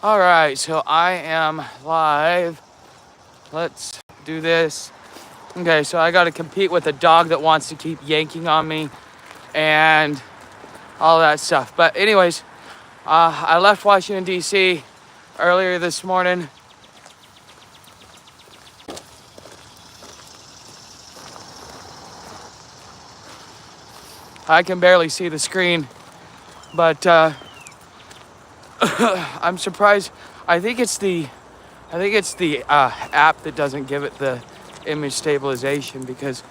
All right, so I am live. Let's do this. Okay, so I got to compete with a dog that wants to keep yanking on me and all that stuff. But anyways, I left Washington, D.C. earlier this morning. I can barely see the screen, but I'm surprised. I think it's the app that doesn't give it the image stabilization, because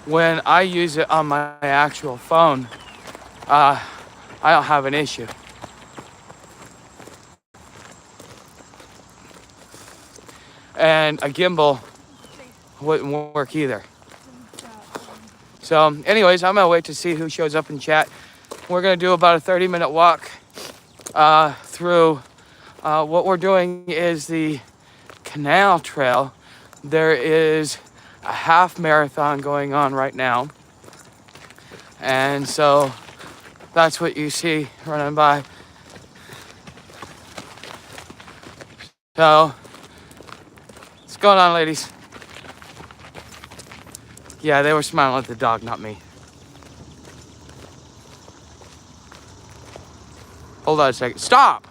when I use it on my actual phone, I don't have an issue. And a gimbal wouldn't work either. So anyways, I'm gonna wait to see who shows up in chat. We're gonna do about a 30-minute walk through what we're doing is the canal trail. There is a half marathon going on right now, and so that's what you see running by. So what's going on, ladies? Yeah, they were smiling at the dog, not me. Hold on a second. Stop!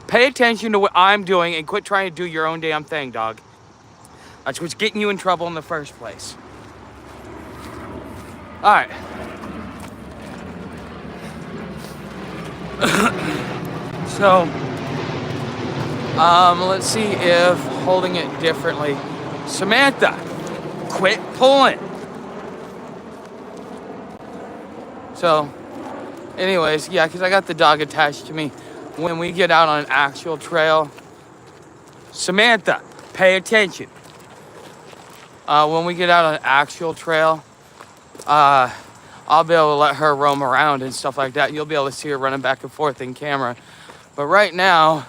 Pay attention to what I'm doing and quit trying to do your own damn thing, dog. That's what's getting you in trouble in the first place. All right. So, let's see if holding it differently. Samantha, quit pulling. So, anyways, yeah, because I got the dog attached to me. When we get out on an actual trail, Samantha, pay attention. When we get out on an actual trail, I'll be able to let her roam around and stuff like that. You'll be able to see her running back and forth in camera. But right now,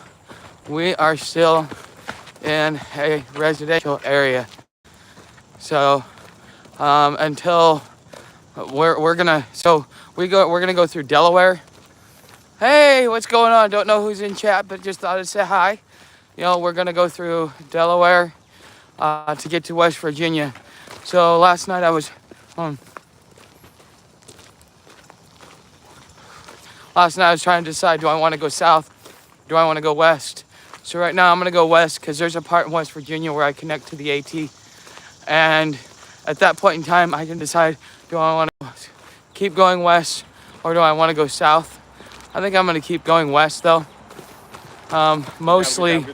we are still in a residential area. So until we're gonna go through Delaware. Hey, what's going on? Don't know who's in chat, but just thought I'd say hi. You know, we're gonna go through Delaware to get to West Virginia. So last night I was trying to decide, do I want to go south? Do I want to go west? So right now I'm gonna go west, because there's a part in West Virginia where I connect to the AT. And at that point in time, I can decide, do I want to keep going west or do I want to go south? I think I'm going to keep going west, though. Mostly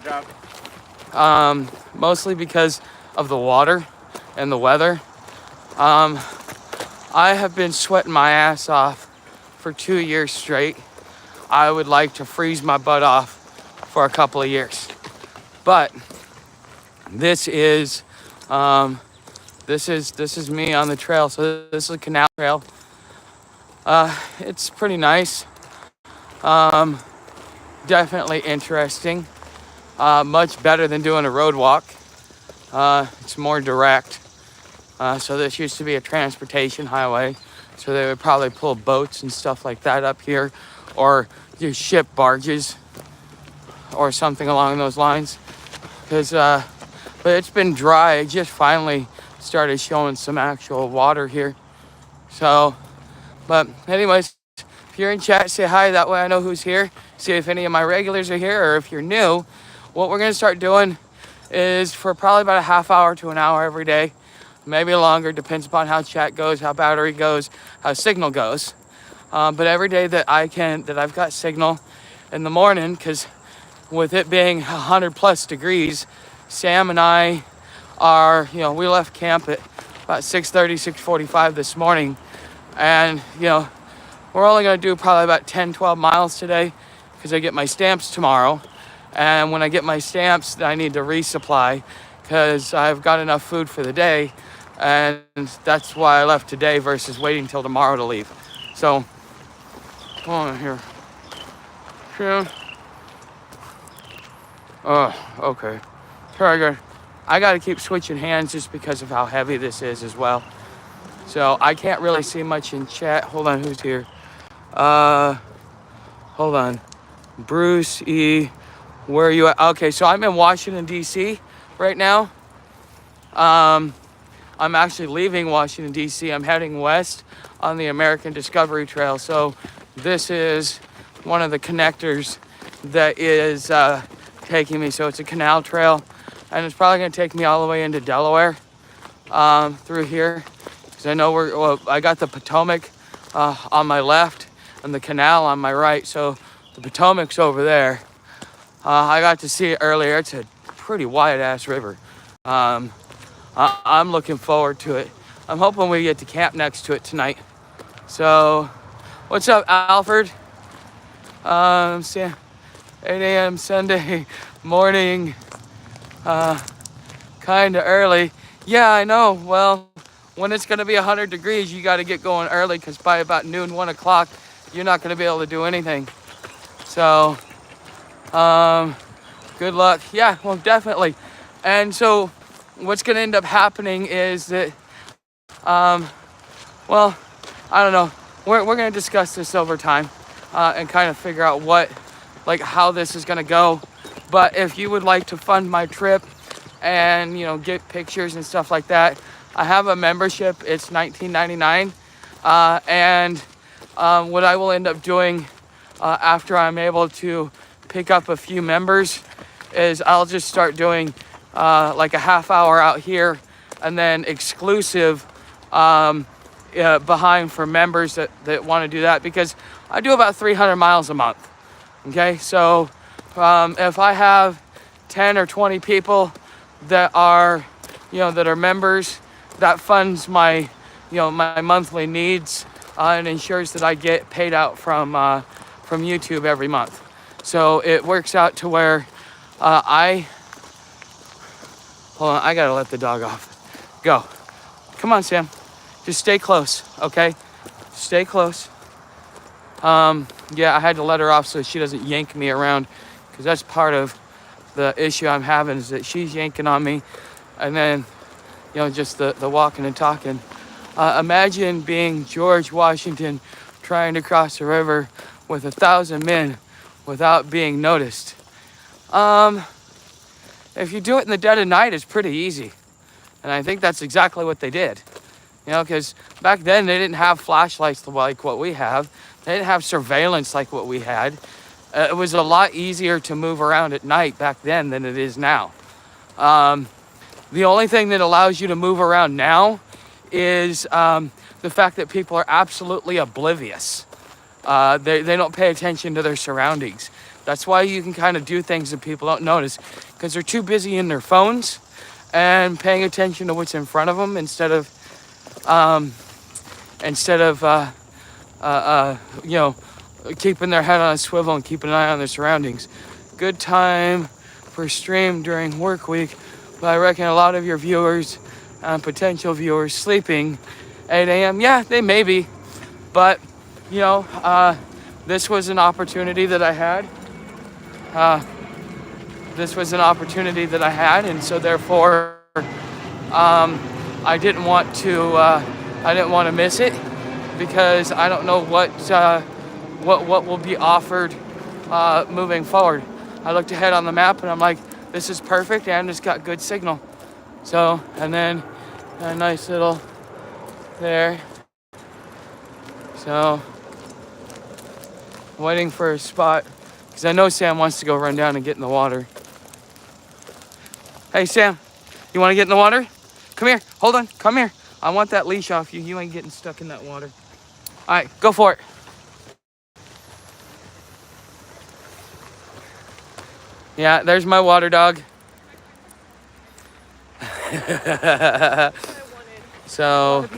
because of the water and the weather. I have been sweating my ass off for 2 years straight. I would like to freeze my butt off for a couple of years. But this is me on the trail. So this is a canal trail. It's pretty nice. Definitely interesting. Much better than doing a road walk. It's more direct. So this used to be a transportation highway. So they would probably pull boats and stuff like that up here, or just ship barges or something along those lines. But it's been dry. It just finally started showing some actual water here. So, but anyways, if you're in chat, say hi. That way I know who's here. See if any of my regulars are here, or if you're new. What we're going to start doing is for probably about a half hour to an hour every day. Maybe longer, depends upon how chat goes, how battery goes, how signal goes. But every day that I've got signal in the morning, because with it being 100 plus degrees, Sam and I are, we left camp at about 6:30, 6:45 this morning. And, we're only going to do probably about 10, 12 miles today, because I get my stamps tomorrow. And when I get my stamps, I need to resupply, because I've got enough food for the day. And that's why I left today versus waiting till tomorrow to leave. So, hold on here. Yeah. Oh, okay. Here I got to keep switching hands just because of how heavy this is as well. So I can't really see much in chat. Hold on, who's here? Hold on. Bruce E. Where are you at? Okay, so I'm in Washington, D.C. right now. I'm actually leaving Washington, D.C. I'm heading west on the American Discovery Trail. So this is one of the connectors that is taking me. So it's a canal trail, and it's probably going to take me all the way into Delaware through here. Because I know I got the Potomac on my left and the canal on my right. So the Potomac's over there. I got to see it earlier. It's a pretty wide-ass river. I'm looking forward to it. I'm hoping we get to camp next to it tonight. So, what's up, Alfred? 8 a.m. Sunday morning. Kind of early. Yeah, I know. Well, when it's going to be 100 degrees, you got to get going early because by about noon, 1 o'clock, you're not going to be able to do anything. So, good luck. Yeah, well, definitely. And so, what's going to end up happening is that, well, I don't know. We're going to discuss this over time and kind of figure out how this is going to go. But if you would like to fund my trip and, get pictures and stuff like that, I have a membership. It's $19.99. And what I will end up doing after I'm able to pick up a few members is I'll just start doing like a half hour out here and then exclusive behind for members that want to do that, because I do about 300 miles a month. Okay, so if I have 10 or 20 people that are members, that funds my my monthly needs and ensures that I get paid out from YouTube every month. So it works out to where hold on, I gotta let the dog off. Go. Come on, Sam. Just stay close, okay? Stay close. Yeah, I had to let her off so she doesn't yank me around, because that's part of the issue I'm having, is that she's yanking on me, and then, just the walking and talking. Imagine being George Washington trying to cross the river with 1,000 men without being noticed. If you do it in the dead of night, it's pretty easy. And I think that's exactly what they did. Because back then they didn't have flashlights like what we have. They didn't have surveillance like what we had. It was a lot easier to move around at night back then than it is now. The only thing that allows you to move around now is the fact that people are absolutely oblivious. They don't pay attention to their surroundings. That's why you can kind of do things that people don't notice, because they're too busy in their phones and paying attention to what's in front of them instead of keeping their head on a swivel and keeping an eye on their surroundings. Good time for stream during work week, but I reckon a lot of your viewers, potential viewers, sleeping 8 a.m. Yeah, they may be, but this was an opportunity that I had. And so therefore, I didn't want to miss it, because I don't know what will be offered moving forward. I looked ahead on the map and I'm like, this is perfect, and it's got good signal. So, and then a nice little there. So, waiting for a spot, because I know Sam wants to go run down and get in the water. Hey, Sam, you want to get in the water? Come here. Hold on. Come here. I want that leash off you. You ain't getting stuck in that water. All right, go for it. Yeah, there's my water dog. So,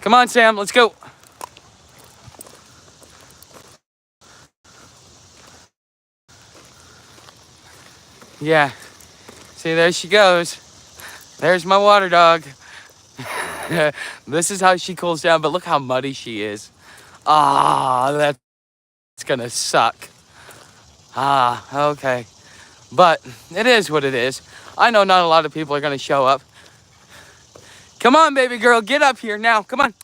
come on, Sam, let's go. Yeah, see, there she goes. There's my water dog. This is how she cools down, but look how muddy she is. That's gonna suck. Okay. But it is what it is. I know not a lot of people are gonna show up. Come on, baby girl, get up here now. Come on.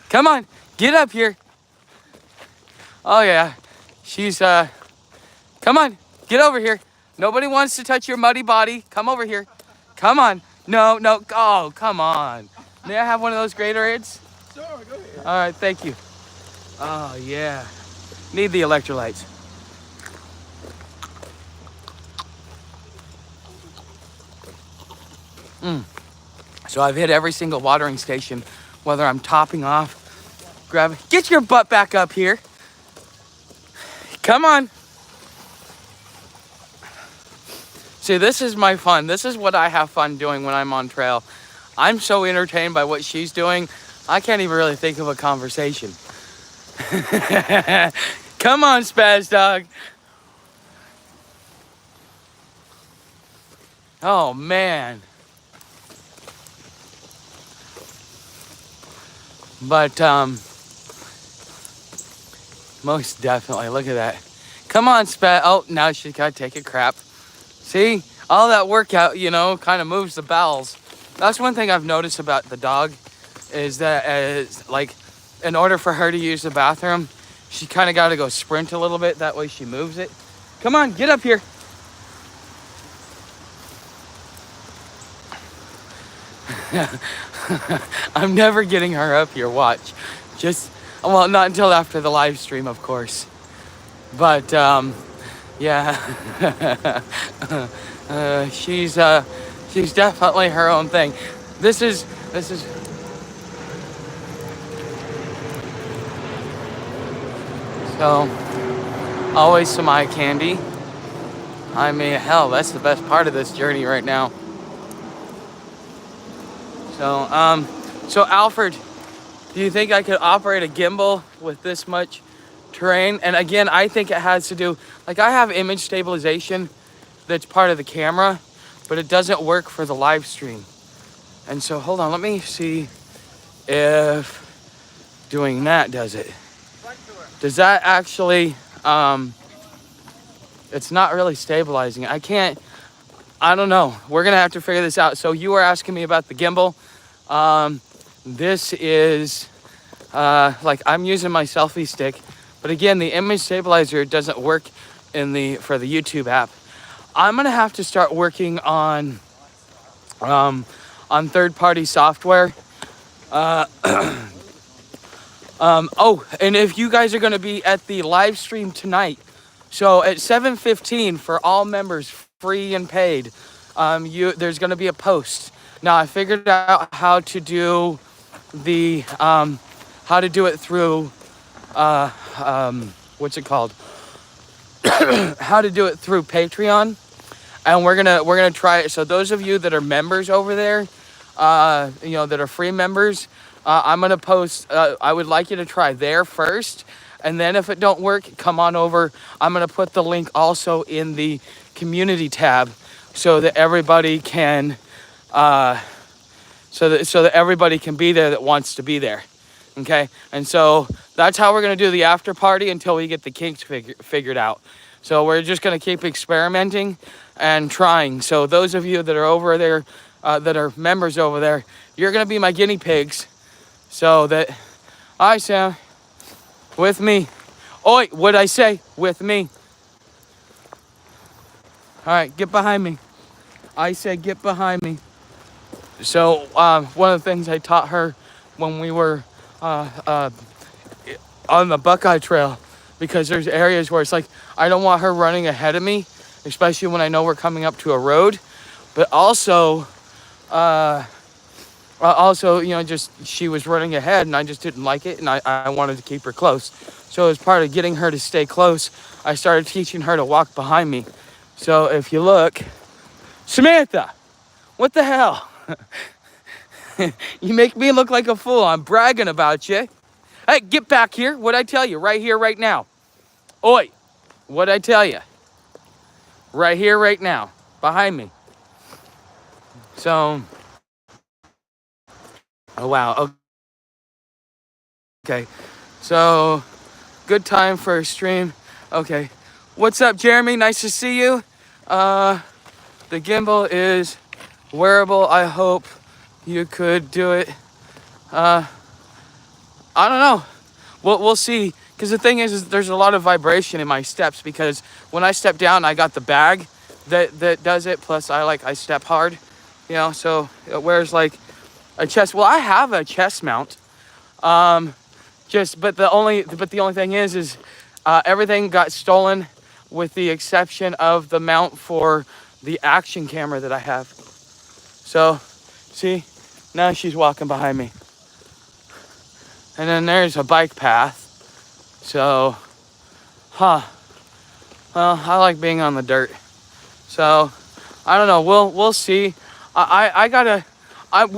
Come on, get up here. Oh yeah, she's come on, get over here. Nobody wants to touch your muddy body. Come over here. Come on. No, no. Oh, come on. May I have one of those Gatorades? Sure, go ahead. All right, thank you. Oh yeah, need the electrolytes. So I've hit every single watering station, whether I'm topping off, grabbing. Get your butt back up here. Come on. See, this is my fun. This is what I have fun doing when I'm on trail. I'm so entertained by what she's doing, I can't even really think of a conversation. Come on, Spaz Dog. Oh, man. But, most definitely, look at that. Come on, Spaz. Oh, now she's got to take a crap. See, all that workout, you know, kind of moves the bowels. That's one thing I've noticed about the dog is that, like, in order for her to use the bathroom, she kind of got to go sprint a little bit. That way she moves it. Come on, get up here. I'm never getting her up here, watch. Well, not until after the live stream, of course. But, yeah. She's definitely her own thing. This is so always some eye candy. I mean, hell, that's the best part of this journey right now. So Alfred, do you think I could operate a gimbal with this much terrain? And again, I think it has to do, like, I have image stabilization that's part of the camera, but it doesn't work for the live stream. And so, hold on, let me see if doing that does it. Does that actually, it's not really stabilizing. I don't know. We're gonna have to figure this out. So you were asking me about the gimbal. This is, like, I'm using my selfie stick, but again, the image stabilizer doesn't work for the YouTube app. I'm gonna have to start working on third-party software. Oh, and if you guys are gonna be at the live stream tonight, so at 7:15 for all members, free and paid, there's gonna be a post. Now I figured out how to do it through, what's it called? How to do it through Patreon, and we're gonna try it. So those of you that are members over there, you know, that are free members, I'm gonna post. I would like you to try there first, and then if it don't work, come on over. I'm gonna put the link also in the community tab, so that everybody can, so that everybody can be there that wants to be there. Okay, and so that's how we're gonna do the after party until we get the kinks figured out. So we're just gonna keep experimenting and trying. So those of you that are over there, that are members over there, you're gonna be my guinea pigs. So that, hi Sam, with me. Oi, what'd I say? With me. All right, get behind me. I said get behind me. So one of the things I taught her when we were on the Buckeye Trail, because there's areas where it's like, I don't want her running ahead of me, especially when I know we're coming up to a road, but also, you know, just she was running ahead and I just didn't like it, and I wanted to keep her close. So as part of getting her to stay close, I started teaching her to walk behind me. So if you look, Samantha, what the hell? You make me look like a fool. I'm bragging about you. Hey, get back here. What'd I tell you? Right here, right now. Oi, what'd I tell you? Right here, right now. Behind me. So, oh wow. Okay. So, good time for a stream. Okay. What's up, Jeremy? Nice to see you. The gimbal is wearable. I hope you could do it. I don't know. We'll see. because the thing is there's a lot of vibration in my steps, because when I step down, I got the bag that does it. Plus, I step hard, So whereas like a chest, well, I have a chest mount. But the only thing is everything got stolen, with the exception of the mount for the action camera that I have. So, see, now she's walking behind me. And then there's a bike path. So, well, I like being on the dirt. So, I don't know. We'll see. What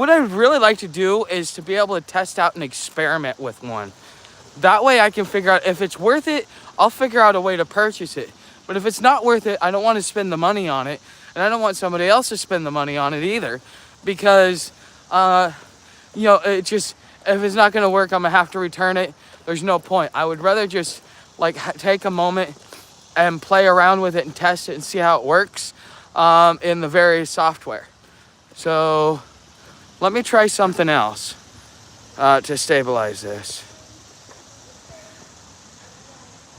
I'd really like to do is to be able to test out an experiment with one. That way I can figure out if it's worth it. I'll figure out a way to purchase it. But if it's not worth it, I don't want to spend the money on it. And I don't want somebody else to spend the money on it either. Because, it just, if it's not going to work, I'm going to have to return it. There's no point. I would rather just, take a moment and play around with it and test it and see how it works in the various software. So, let me try something else to stabilize this.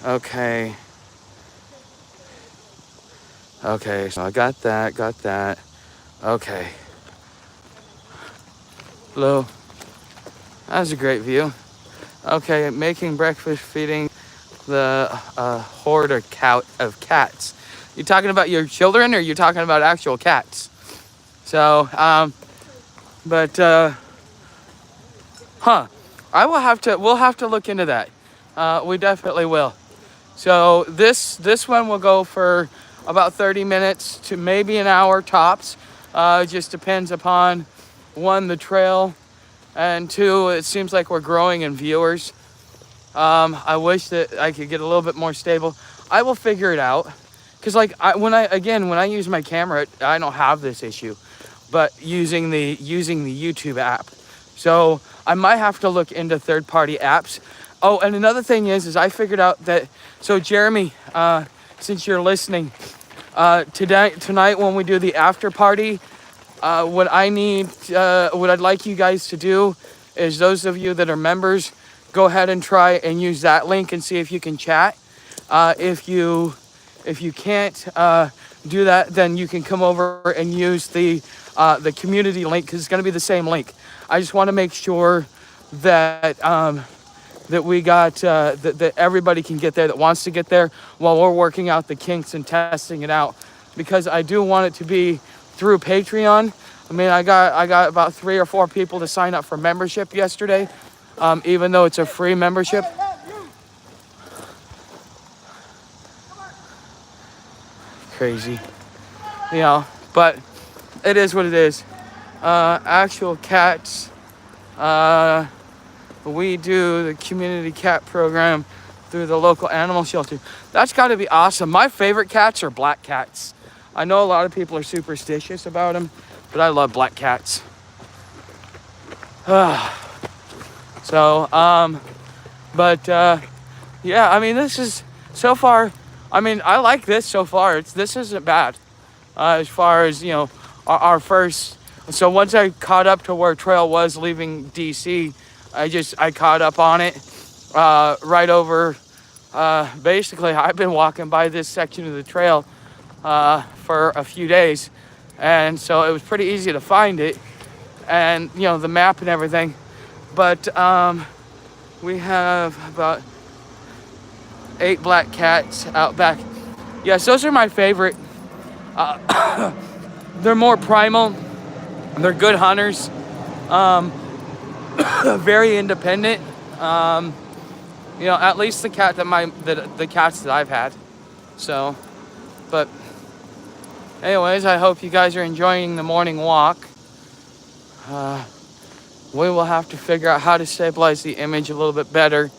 Okay, so I got that. Okay. Hello. That was a great view. Okay, making breakfast, feeding the horde of cats. You talking about your children, or you talking about actual cats? So, we'll have to look into that. We definitely will. So this one will go for about 30 minutes to maybe an hour tops. It just depends upon, one, the trail, and two, it seems like we're growing in viewers. I wish that I could get a little bit more stable. I will figure it out. Because when I use my camera, I don't have this issue. But using the YouTube app. So I might have to look into third-party apps. Oh, and another thing is I figured out that, so Jeremy, since you're listening, tonight when we do the after party, what I'd like you guys to do is, those of you that are members, go ahead and try and use that link and see if you can chat. If you can't do that, then you can come over and use the community link, because it's going to be the same link. I just want to make sure that that we got that everybody can get there that wants to get there, while we're working out the kinks and testing it out, because I do want it to be through Patreon. I mean, I got about 3 or 4 people to sign up for membership yesterday, even though it's a free membership. Crazy, but it is what it is. Actual cats. We do the community cat program through the local animal shelter. That's got to be awesome. My favorite cats are black cats. I know a lot of people are superstitious about them, but I love black cats. So, yeah, I mean, this is, so far, I mean, I like this so far. This isn't bad. As far as, our first, so once I caught up to where trail was leaving DC, I caught up on it, right over, basically I've been walking by this section of the trail, for a few days. And so it was pretty easy to find it, and, the map and everything. But, we have about 8 black cats out back. Yes, those are my favorite. They're more primal. They're good hunters. Very independent. At least the cats that I've had. So, but anyways, I hope you guys are enjoying the morning walk. We will have to figure out how to stabilize the image a little bit better.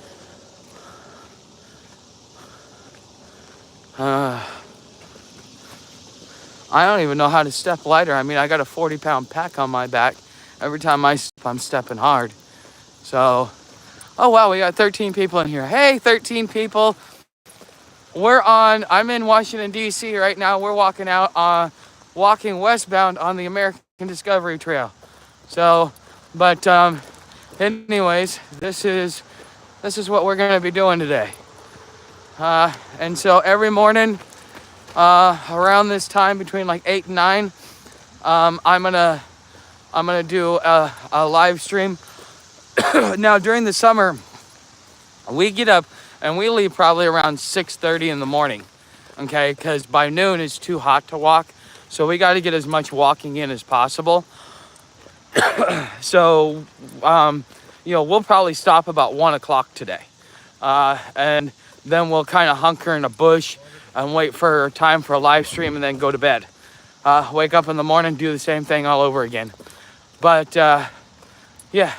I don't even know how to step lighter. I mean, I got a 40-pound pack on my back. Every time I step, I'm stepping hard. So, oh wow, we got 13 people in here. Hey, 13 people. I'm in Washington, D.C. right now. We're walking westbound on the American Discovery Trail. So, but anyways, this is this is what we're going to be doing today. And so every morning, around this time between like 8 and 9, I'm gonna do a live stream. Now during the summer, we get up and we leave probably around 6:30 in the morning. Okay, because by noon it's too hot to walk, so we got to get as much walking in as possible. So, we'll probably stop about 1 o'clock today, and then we'll kind of hunker in a bush and wait for time for a live stream, and then go to bed. Wake up in the morning, do the same thing all over again. But yeah,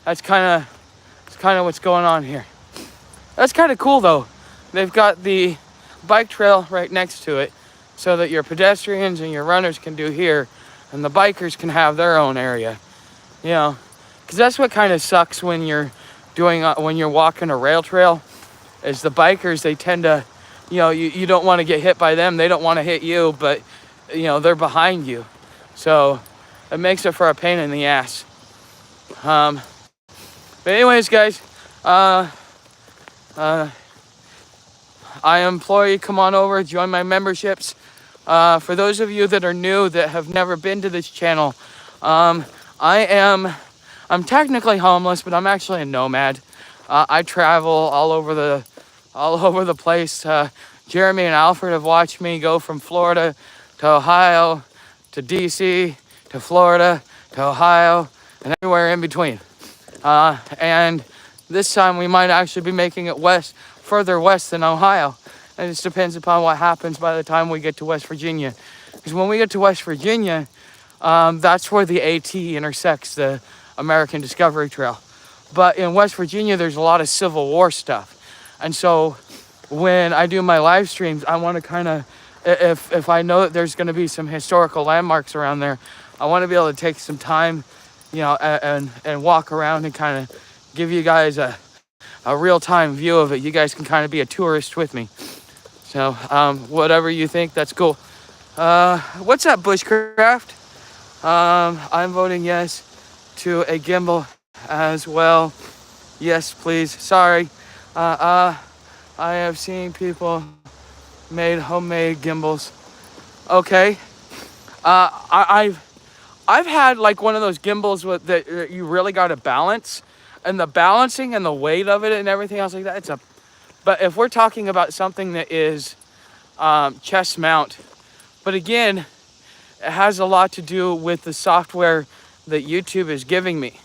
that's kind of what's going on here. That's kind of cool though. They've got the bike trail right next to it, so that your pedestrians and your runners can do here, and the bikers can have their own area. Because that's what kind of sucks when you're walking a rail trail, is the bikers, they tend to, you don't want to get hit by them. They don't want to hit you, but they're behind you, so it makes it for a pain in the ass. But anyways, guys, I implore you, come on over, join my memberships. For those of you that are new, that have never been to this channel, I'm technically homeless, but I'm actually a nomad. I travel all over the place. Jeremy and Alfred have watched me go from Florida to Ohio to DC to Florida to Ohio and everywhere in between. And this time we might actually be making it further west than Ohio. And it just depends upon what happens by the time we get to West Virginia. Because when we get to West Virginia, that's where the AT intersects the American Discovery Trail. But in West Virginia, there's a lot of Civil War stuff. And so when I do my live streams, I want to kind of, if I know that there's going to be some historical landmarks around there, I want to be able to take some time, and walk around and kind of give you guys a real-time view of it. You guys can kind of be a tourist with me. So whatever you think, that's cool. What's up, Bushcraft? I'm voting yes to a gimbal as well. Yes, please. Sorry. I have seen people made homemade gimbals. Okay. I've had like one of those gimbals that you really got to balance, and the balancing and the weight of it and everything else like that. But if we're talking about something that is chest mount, but again, it has a lot to do with the software that YouTube is giving me.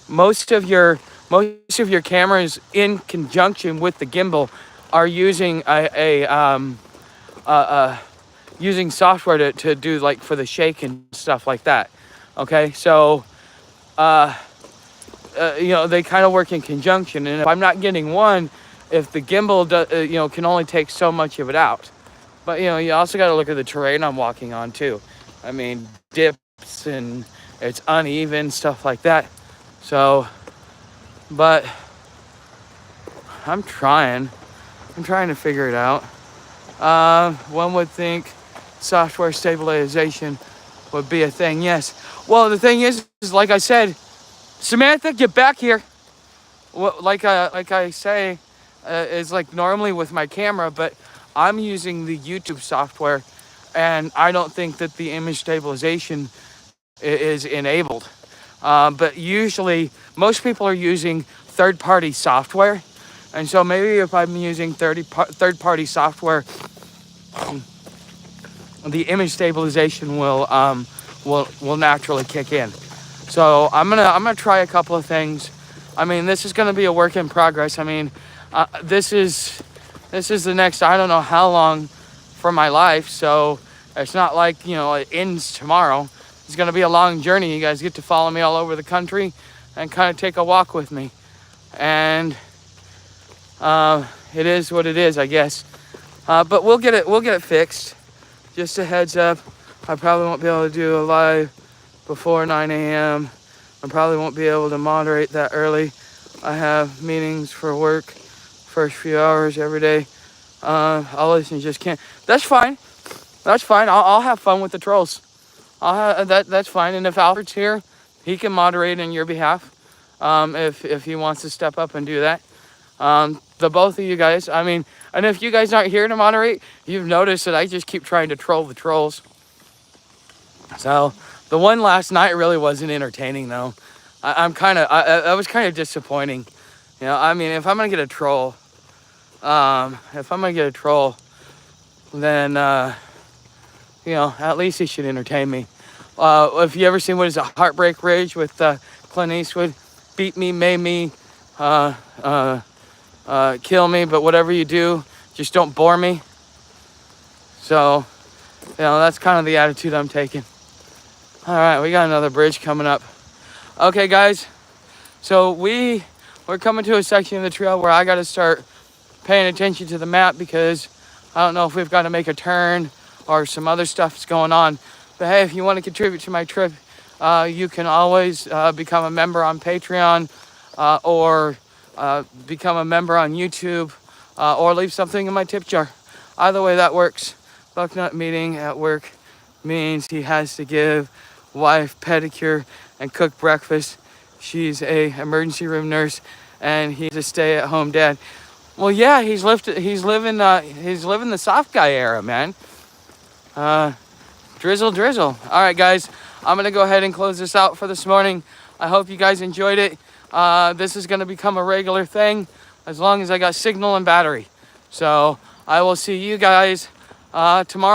Most of your cameras, in conjunction with the gimbal, are using using software to do, like, for the shake and stuff like that. Okay, so they kind of work in conjunction, and if I'm not getting one, if the gimbal can only take so much of it out. But you also got to look at the terrain I'm walking on too. I mean, dips and it's uneven, stuff like that. So, but I'm trying to figure it out. One would think software stabilization would be a thing. Yes. Well, the thing is like I said, Samantha, get back here. Well, like I say, is like normally with my camera, but I'm using the YouTube software, and I don't think that the image stabilization is enabled. But usually, most people are using third-party software, and so maybe if I'm using third-party software, the image stabilization will naturally kick in. So I'm gonna try a couple of things. I mean, this is gonna be a work in progress. I mean, this is the next, I don't know how long for my life. So it's not like, it ends tomorrow. It's gonna be a long journey. You guys get to follow me all over the country and kind of take a walk with me. And it is what it is, I guess. But we'll get it fixed. Just a heads up, I probably won't be able to do a live before 9 a.m. I probably won't be able to moderate that early. I have meetings for work first few hours every day. I'll listen, just can't. That's fine. I'll have fun with the trolls. That's fine. And if Alfred's here, he can moderate on your behalf. if he wants to step up and do that. The both of you guys, I mean, and if you guys aren't here to moderate, you've noticed that I just keep trying to troll the trolls. So the one last night really wasn't entertaining though. I was kind of disappointing. You know, I mean, if I'm gonna get a troll, then you know, at least he should entertain me. If you ever seen what is a Heartbreak Ridge with Clint Eastwood, beat me, made me, kill me, but whatever you do, just don't bore me. So, you know, that's kind of the attitude I'm taking. All right, we got another bridge coming up. Okay, guys, so we're coming to a section of the trail where I got to start paying attention to the map because I don't know if we've got to make a turn or some other stuff's going on. But hey, if you want to contribute to my trip, you can always become a member on Patreon or become a member on YouTube or leave something in my tip jar. Either way, that works. Bucknut meeting at work means he has to give wife pedicure and cook breakfast. She's a emergency room nurse and he's a stay-at-home dad. Well, yeah, he's living the soft guy era, man. Drizzle. All right, guys, I'm gonna go ahead and close this out for this morning. I hope you guys enjoyed it. This is gonna become a regular thing as long as I got signal and battery. So I will see you guys tomorrow.